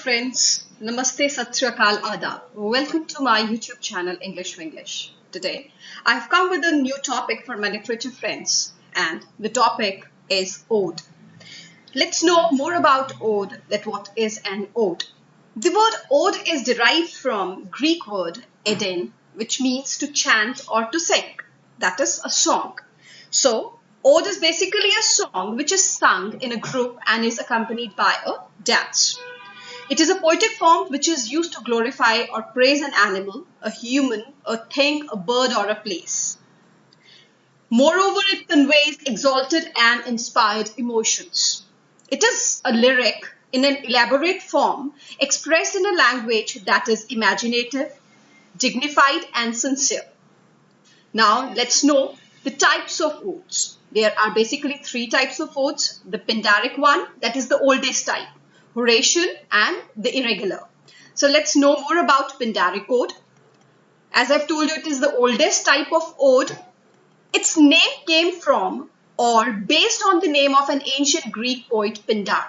friends. Namaste, Sat Sri Akal, Adab. Welcome to my YouTube channel English Winglish. Today, I've come with a new topic for my literature friends, and the topic is ode. Let's know more about ode, that what is an ode. The word ode is derived from Greek word edin, which means to chant or to sing. That is a song. So, ode is basically a song which is sung in a group and is accompanied by a dance. It is a poetic form which is used to glorify or praise an animal, a human, a thing, a bird, or a place. Moreover, it conveys exalted and inspired emotions. It is a lyric in an elaborate form expressed in a language that is imaginative, dignified, and sincere. Now, let's know the types of odes. There are basically three types of odes. The Pindaric one, that is the oldest type. Horatian and the irregular. So let's know more about Pindaric ode. As I've told you, it is the oldest type of ode. Its name came from or based on the name of an ancient Greek poet, Pindar.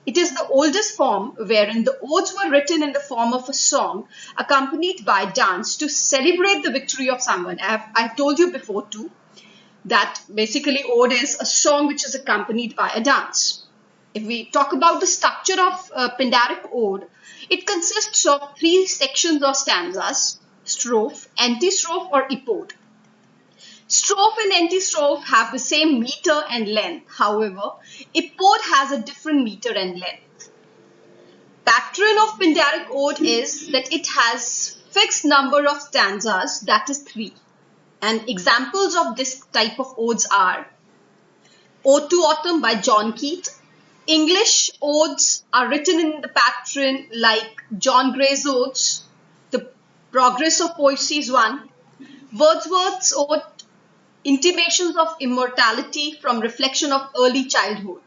It is the oldest form wherein the odes were written in the form of a song accompanied by dance to celebrate the victory of someone. I've told you before too that basically ode is a song which is accompanied by a dance. If we talk about the structure of Pindaric ode, it consists of three sections or stanzas: strophe, antistrophe, or epode. Strophe and antistrophe have the same meter and length. However, epode has a different meter and length. Pattern of Pindaric ode is that it has fixed number of stanzas, that is 3. And examples of this type of odes are Ode to Autumn by John Keats. English odes are written in the pattern like John Gray's odes. The Progress of Poesy is one. Wordsworth's ode, Intimations of Immortality from Reflection of Early Childhood.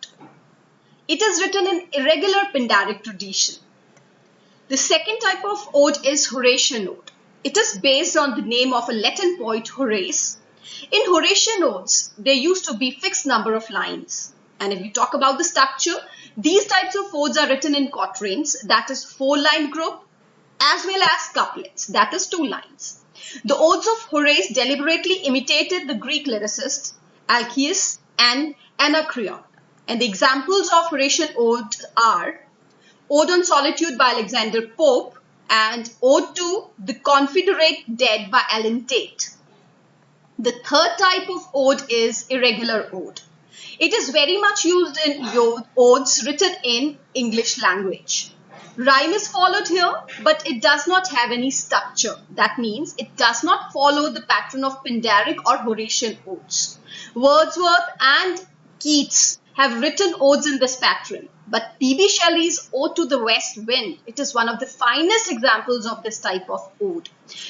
It is written in irregular Pindaric tradition. The second type of ode is Horatian ode. It is based on the name of a Latin poet, Horace. In Horatian odes, there used to be fixed number of lines. And if we talk about the structure, these types of odes are written in quatrains, that is 4-line group, as well as couplets, that is 2 lines. The odes of Horace deliberately imitated the Greek lyricists Alcaeus and Anacreon. And the examples of Horatian odes are Ode on Solitude by Alexander Pope and Ode to the Confederate Dead by Alan Tate. The third type of ode is irregular ode. It is very much used in odes written in English language. Rhyme is followed here, but it does not have any structure. That means it does not follow the pattern of Pindaric or Horatian odes. Wordsworth and Keats have written odes in this pattern, but P.B. Shelley's Ode to the West Wind, it is one of the finest examples of this type of ode.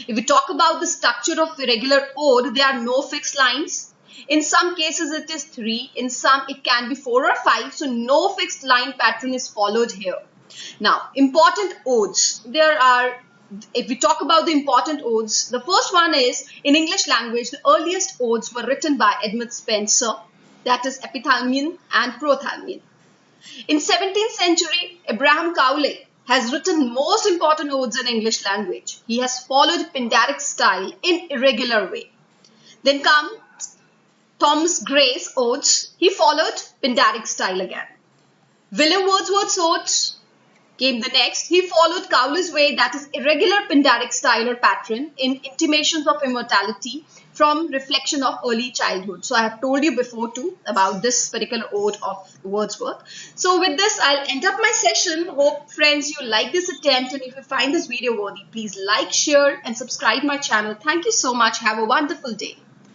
If we talk about the structure of irregular ode, there are no fixed lines. In some cases it is 3, in some it can be 4 or 5, so no fixed line pattern is followed here. Now, important odes. If we talk about the important odes, the first one is, in English language, the earliest odes were written by Edmund Spenser, that is Epithalamion and Prothalamion. In 17th century, Abraham Cowley has written most important odes in English language. He has followed Pindaric style in irregular way. Then come Thomas Gray's odes. He followed Pindaric style again. William Wordsworth's odes came the next. He followed Cowley's way, that is irregular Pindaric style or pattern in Intimations of Immortality from Reflection of Early Childhood. So I have told you before too about this particular ode of Wordsworth. So with this, I'll end up my session. Hope friends you like this attempt, and if you find this video worthy, please like, share and subscribe my channel. Thank you so much. Have a wonderful day.